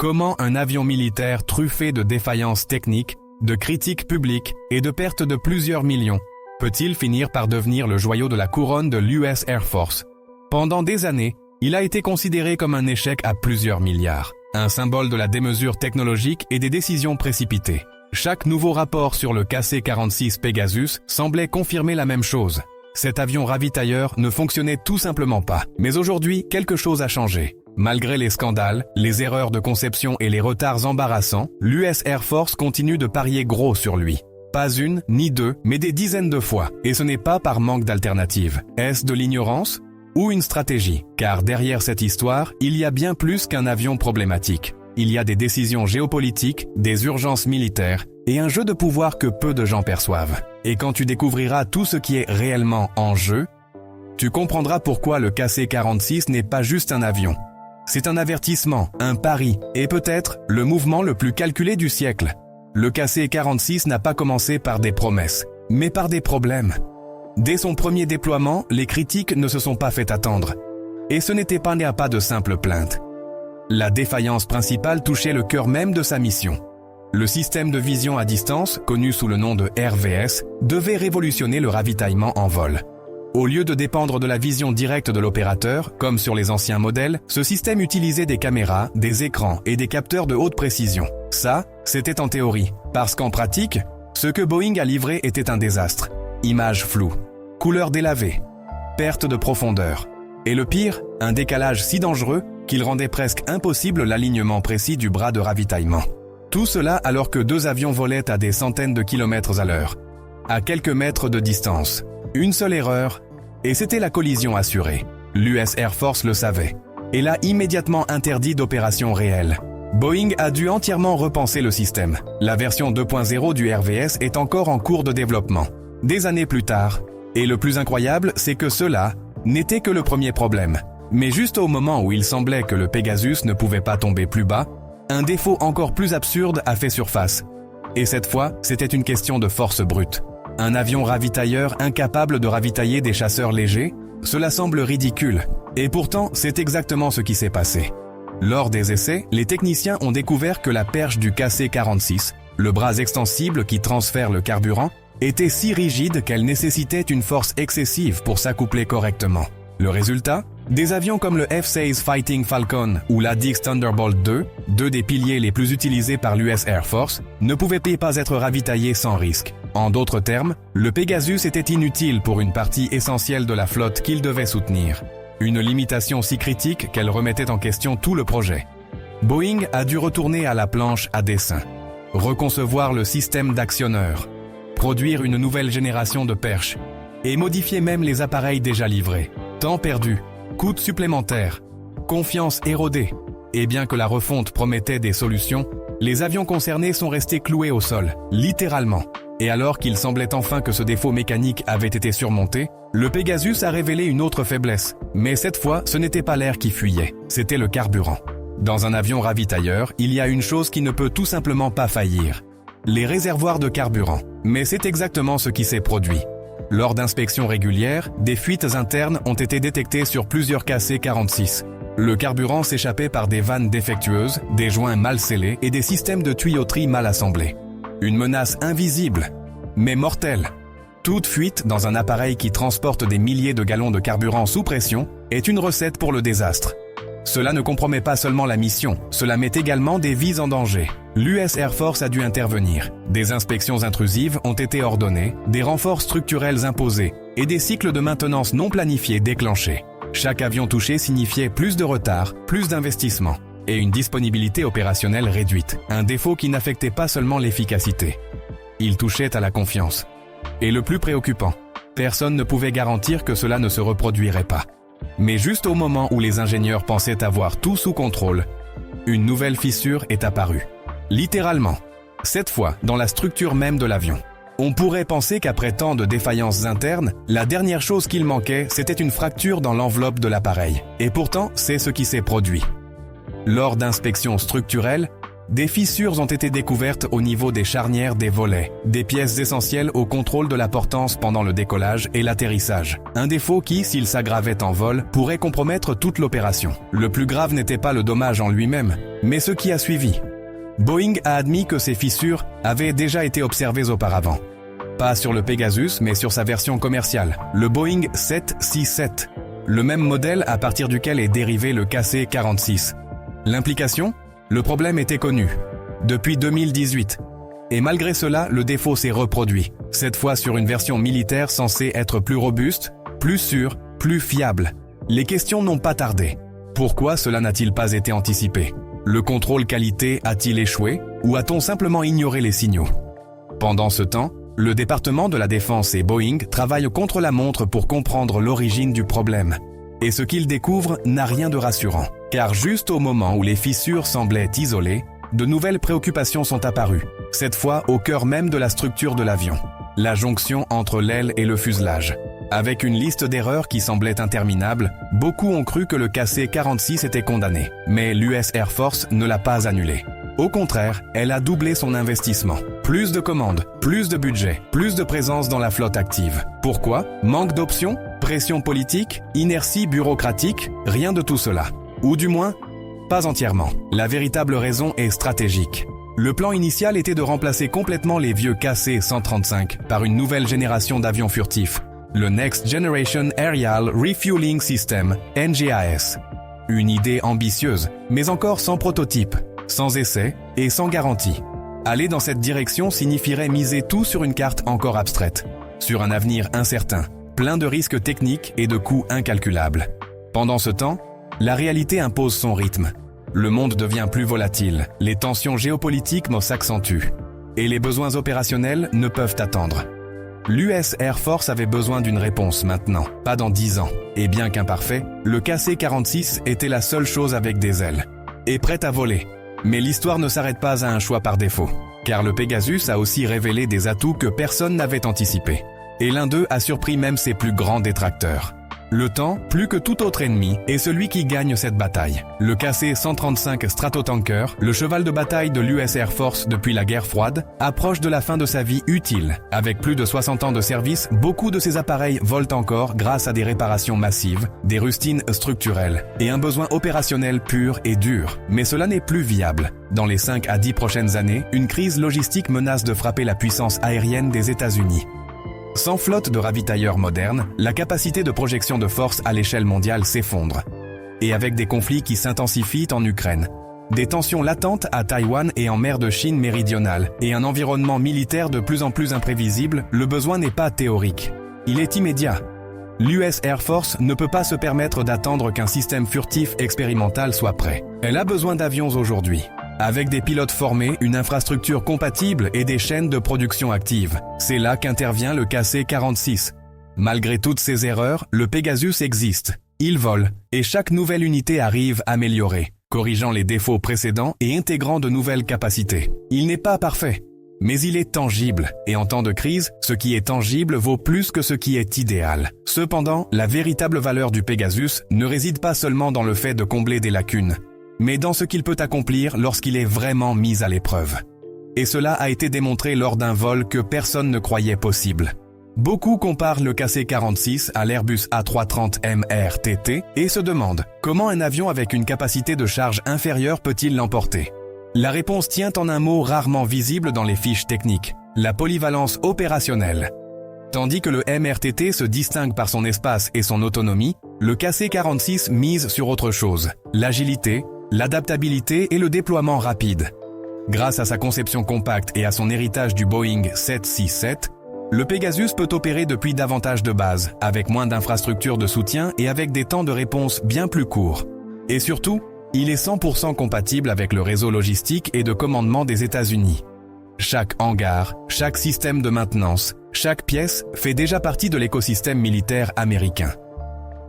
Comment un avion militaire truffé de défaillances techniques, de critiques publiques et de pertes de plusieurs millions peut-il finir par devenir le joyau de la couronne de l'US Air Force? Pendant des années, il a été considéré comme un échec à plusieurs milliards, un symbole de la démesure technologique et des décisions précipitées. Chaque nouveau rapport sur le KC-46 Pegasus semblait confirmer la même chose. Cet avion ravitailleur ne fonctionnait tout simplement pas. Mais aujourd'hui, quelque chose a changé. Malgré les scandales, les erreurs de conception et les retards embarrassants, l'US Air Force continue de parier gros sur lui. Pas une, ni deux, mais des dizaines de fois. Et ce n'est pas par manque d'alternative. Est-ce de l'ignorance ou une stratégie? Car derrière cette histoire, il y a bien plus qu'un avion problématique. Il y a des décisions géopolitiques, des urgences militaires et un jeu de pouvoir que peu de gens perçoivent. Et quand tu découvriras tout ce qui est réellement en jeu, tu comprendras pourquoi le KC-46 n'est pas juste un avion. C'est un avertissement, un pari et peut-être le mouvement le plus calculé du siècle. Le KC-46 n'a pas commencé par des promesses, mais par des problèmes. Dès son premier déploiement, les critiques ne se sont pas fait attendre. Et ce n'était pas de simples plaintes. La défaillance principale touchait le cœur même de sa mission. Le système de vision à distance, connu sous le nom de RVS, devait révolutionner le ravitaillement en vol. Au lieu de dépendre de la vision directe de l'opérateur, comme sur les anciens modèles, ce système utilisait des caméras, des écrans et des capteurs de haute précision. Ça, c'était en théorie, parce qu'en pratique, ce que Boeing a livré était un désastre. Images floues, couleurs délavées, perte de profondeur. Et le pire, un décalage si dangereux qu'il rendait presque impossible l'alignement précis du bras de ravitaillement. Tout cela alors que deux avions volaient à des centaines de kilomètres à l'heure, à quelques mètres de distance. Une seule erreur, et c'était la collision assurée. L'US Air Force le savait, et l'a immédiatement interdit d'opération réelle. Boeing a dû entièrement repenser le système. La version 2.0 du RVS est encore en cours de développement. Des années plus tard, et le plus incroyable, c'est que cela n'était que le premier problème. Mais juste au moment où il semblait que le Pegasus ne pouvait pas tomber plus bas, un défaut encore plus absurde a fait surface. Et cette fois, c'était une question de force brute. Un avion ravitailleur incapable de ravitailler des chasseurs légers? Cela semble ridicule. Et pourtant, c'est exactement ce qui s'est passé. Lors des essais, les techniciens ont découvert que la perche du KC-46, le bras extensible qui transfère le carburant, était si rigide qu'elle nécessitait une force excessive pour s'accoupler correctement. Le résultat? Des avions comme le F-16 Fighting Falcon ou l'ADIX Thunderbolt II, deux des piliers les plus utilisés par l'US Air Force, ne pouvaient pas être ravitaillés sans risque. En d'autres termes, le Pegasus était inutile pour une partie essentielle de la flotte qu'il devait soutenir. Une limitation si critique qu'elle remettait en question tout le projet. Boeing a dû retourner à la planche à dessein, reconcevoir le système d'actionneurs, produire une nouvelle génération de perches et modifier même les appareils déjà livrés. Temps perdu, coûts supplémentaires, confiance érodée. Et bien que la refonte promettait des solutions, les avions concernés sont restés cloués au sol, littéralement. Et alors qu'il semblait enfin que ce défaut mécanique avait été surmonté, le Pegasus a révélé une autre faiblesse. Mais cette fois, ce n'était pas l'air qui fuyait, c'était le carburant. Dans un avion ravitailleur, il y a une chose qui ne peut tout simplement pas faillir. Les réservoirs de carburant. Mais c'est exactement ce qui s'est produit. Lors d'inspections régulières, des fuites internes ont été détectées sur plusieurs KC-46. Le carburant s'échappait par des vannes défectueuses, des joints mal scellés et des systèmes de tuyauterie mal assemblés. Une menace invisible, mais mortelle. Toute fuite dans un appareil qui transporte des milliers de gallons de carburant sous pression est une recette pour le désastre. Cela ne compromet pas seulement la mission, cela met également des vies en danger. L'US Air Force a dû intervenir. Des inspections intrusives ont été ordonnées, des renforts structurels imposés et des cycles de maintenance non planifiés déclenchés. Chaque avion touché signifiait plus de retard, plus d'investissement et une disponibilité opérationnelle réduite. Un défaut qui n'affectait pas seulement l'efficacité. Il touchait à la confiance. Et le plus préoccupant, personne ne pouvait garantir que cela ne se reproduirait pas. Mais juste au moment où les ingénieurs pensaient avoir tout sous contrôle, une nouvelle fissure est apparue. Littéralement. Cette fois, dans la structure même de l'avion. On pourrait penser qu'après tant de défaillances internes, la dernière chose qu'il manquait, c'était une fracture dans l'enveloppe de l'appareil. Et pourtant, c'est ce qui s'est produit. Lors d'inspections structurelles, Des fissures ont été découvertes au niveau des charnières des volets, des pièces essentielles au contrôle de la portance pendant le décollage et l'atterrissage. Un défaut qui, s'il s'aggravait en vol, pourrait compromettre toute l'opération. Le plus grave n'était pas le dommage en lui-même, mais ce qui a suivi. Boeing a admis que ces fissures avaient déjà été observées auparavant. Pas sur le Pegasus, mais sur sa version commerciale, le Boeing 767, le même modèle à partir duquel est dérivé le KC-46. L'implication ? Le problème était connu, depuis 2018. Et malgré cela, le défaut s'est reproduit, cette fois sur une version militaire censée être plus robuste, plus sûre, plus fiable. Les questions n'ont pas tardé. Pourquoi cela n'a-t-il pas été anticipé ? Le contrôle qualité a-t-il échoué ou a-t-on simplement ignoré les signaux ? Pendant ce temps, le département de la Défense et Boeing travaillent contre la montre pour comprendre l'origine du problème. Et ce qu'ils découvrent n'a rien de rassurant, car juste au moment où les fissures semblaient isolées, de nouvelles préoccupations sont apparues, cette fois au cœur même de la structure de l'avion, la jonction entre l'aile et le fuselage. Avec une liste d'erreurs qui semblait interminable, beaucoup ont cru que le KC-46 était condamné, mais l'US Air Force ne l'a pas annulé. Au contraire, elle a doublé son investissement. Plus de commandes, plus de budget, plus de présence dans la flotte active. Pourquoi ? Manque d'options ? Pression politique ? Inertie bureaucratique ? Rien de tout cela. Ou du moins, pas entièrement. La véritable raison est stratégique. Le plan initial était de remplacer complètement les vieux KC-135 par une nouvelle génération d'avions furtifs, le Next Generation Aerial Refueling System, NGAS. Une idée ambitieuse, mais encore sans prototype, sans essai et sans garantie. Aller dans cette direction signifierait miser tout sur une carte encore abstraite, sur un avenir incertain, plein de risques techniques et de coûts incalculables. Pendant ce temps, la réalité impose son rythme. Le monde devient plus volatile, les tensions géopolitiques s'accentuent, et les besoins opérationnels ne peuvent attendre. L'US Air Force avait besoin d'une réponse maintenant, pas dans 10 ans. Et bien qu'imparfait, le KC-46 était la seule chose avec des ailes, et prête à voler. Mais l'histoire ne s'arrête pas à un choix par défaut, car le Pegasus a aussi révélé des atouts que personne n'avait anticipés. Et l'un d'eux a surpris même ses plus grands détracteurs. Le temps, plus que tout autre ennemi, est celui qui gagne cette bataille. Le KC-135 Stratotanker, le cheval de bataille de l'US Air Force depuis la guerre froide, approche de la fin de sa vie utile. Avec plus de 60 ans de service, beaucoup de ces appareils volent encore grâce à des réparations massives, des rustines structurelles et un besoin opérationnel pur et dur. Mais cela n'est plus viable. Dans les 5 à 10 prochaines années, une crise logistique menace de frapper la puissance aérienne des États-Unis. Sans flotte de ravitailleurs modernes, la capacité de projection de force à l'échelle mondiale s'effondre. Et avec des conflits qui s'intensifient en Ukraine, des tensions latentes à Taïwan et en mer de Chine méridionale, et un environnement militaire de plus en plus imprévisible, le besoin n'est pas théorique. Il est immédiat. L'US Air Force ne peut pas se permettre d'attendre qu'un système furtif expérimental soit prêt. Elle a besoin d'avions aujourd'hui. Avec des pilotes formés, une infrastructure compatible et des chaînes de production actives. C'est là qu'intervient le KC-46. Malgré toutes ces erreurs, le Pegasus existe. Il vole, et chaque nouvelle unité arrive améliorée, corrigeant les défauts précédents et intégrant de nouvelles capacités. Il n'est pas parfait, mais il est tangible, et en temps de crise, ce qui est tangible vaut plus que ce qui est idéal. Cependant, la véritable valeur du Pegasus ne réside pas seulement dans le fait de combler des lacunes, mais dans ce qu'il peut accomplir lorsqu'il est vraiment mis à l'épreuve. Et cela a été démontré lors d'un vol que personne ne croyait possible. Beaucoup comparent le KC-46 à l'Airbus A330 MRTT et se demandent comment un avion avec une capacité de charge inférieure peut-il l'emporter. La réponse tient en un mot rarement visible dans les fiches techniques, la polyvalence opérationnelle. Tandis que le MRTT se distingue par son espace et son autonomie, le KC-46 mise sur autre chose, l'agilité, l'adaptabilité et le déploiement rapide. Grâce à sa conception compacte et à son héritage du Boeing 767, le Pegasus peut opérer depuis davantage de bases, avec moins d'infrastructures de soutien et avec des temps de réponse bien plus courts. Et surtout, il est 100% compatible avec le réseau logistique et de commandement des États-Unis. Chaque hangar, chaque système de maintenance, chaque pièce fait déjà partie de l'écosystème militaire américain.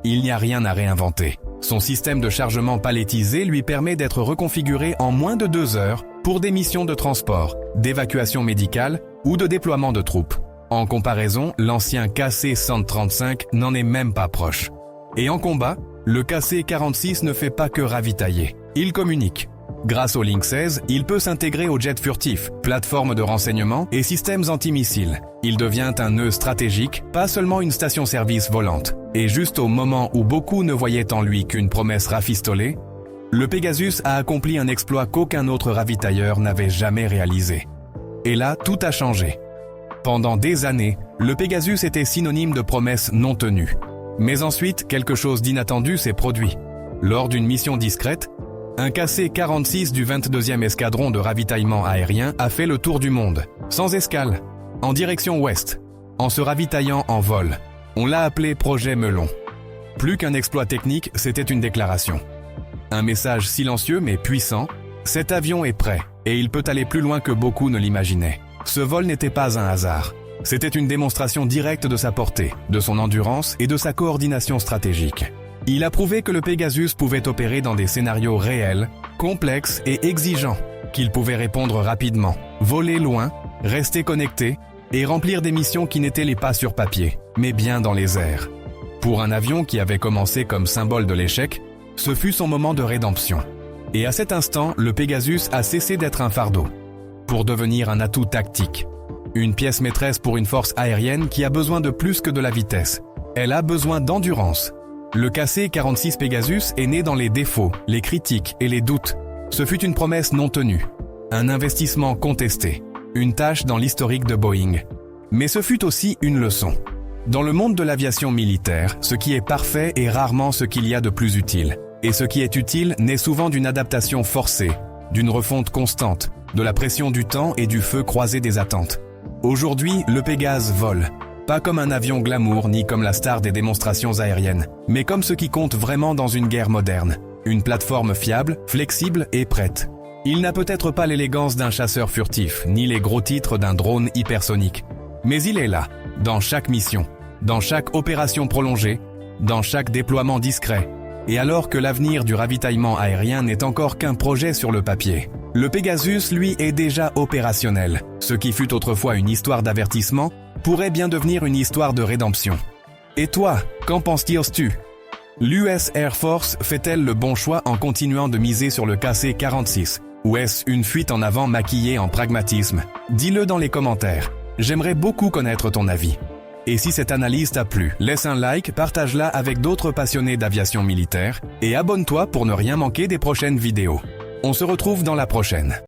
Il n'y a rien à réinventer. Son système de chargement palettisé lui permet d'être reconfiguré en moins de 2 heures pour des missions de transport, d'évacuation médicale ou de déploiement de troupes. En comparaison, l'ancien KC-135 n'en est même pas proche. Et en combat, le KC-46 ne fait pas que ravitailler. Il communique. Grâce au Link 16, il peut s'intégrer aux jets furtifs, plateformes de renseignement et systèmes antimissiles. Il devient un nœud stratégique, pas seulement une station-service volante. Et juste au moment où beaucoup ne voyaient en lui qu'une promesse rafistolée, le Pegasus a accompli un exploit qu'aucun autre ravitailleur n'avait jamais réalisé. Et là, tout a changé. Pendant des années, le Pegasus était synonyme de promesses non tenues. Mais ensuite, quelque chose d'inattendu s'est produit. Lors d'une mission discrète, un KC-46 du 22e escadron de ravitaillement aérien a fait le tour du monde, sans escale, en direction ouest, en se ravitaillant en vol. On l'a appelé Projet Melon. Plus qu'un exploit technique, c'était une déclaration. Un message silencieux mais puissant, cet avion est prêt, et il peut aller plus loin que beaucoup ne l'imaginaient. Ce vol n'était pas un hasard. C'était une démonstration directe de sa portée, de son endurance et de sa coordination stratégique. Il a prouvé que le Pegasus pouvait opérer dans des scénarios réels, complexes et exigeants, qu'il pouvait répondre rapidement, voler loin, rester connecté et remplir des missions qui n'étaient les pas sur papier, mais bien dans les airs. Pour un avion qui avait commencé comme symbole de l'échec, ce fut son moment de rédemption. Et à cet instant, le Pegasus a cessé d'être un fardeau, pour devenir un atout tactique. Une pièce maîtresse pour une force aérienne qui a besoin de plus que de la vitesse. Elle a besoin d'endurance. Le KC-46 Pegasus est né dans les défauts, les critiques et les doutes. Ce fut une promesse non tenue, un investissement contesté, une tâche dans l'historique de Boeing. Mais ce fut aussi une leçon. Dans le monde de l'aviation militaire, ce qui est parfait est rarement ce qu'il y a de plus utile. Et ce qui est utile naît souvent d'une adaptation forcée, d'une refonte constante, de la pression du temps et du feu croisé des attentes. Aujourd'hui, le Pégase vole. Pas comme un avion glamour ni comme la star des démonstrations aériennes, mais comme ce qui compte vraiment dans une guerre moderne. Une plateforme fiable, flexible et prête. Il n'a peut-être pas l'élégance d'un chasseur furtif, ni les gros titres d'un drone hypersonique. Mais il est là, dans chaque mission, dans chaque opération prolongée, dans chaque déploiement discret. Et alors que l'avenir du ravitaillement aérien n'est encore qu'un projet sur le papier, le Pegasus, lui, est déjà opérationnel. Ce qui fut autrefois une histoire d'avertissement pourrait bien devenir une histoire de rédemption. Et toi, qu'en penses-tu? L'US Air Force fait-elle le bon choix en continuant de miser sur le KC-46? Ou est-ce une fuite en avant maquillée en pragmatisme? Dis-le dans les commentaires. J'aimerais beaucoup connaître ton avis. Et si cette analyse t'a plu, laisse un like, partage-la avec d'autres passionnés d'aviation militaire et abonne-toi pour ne rien manquer des prochaines vidéos. On se retrouve dans la prochaine.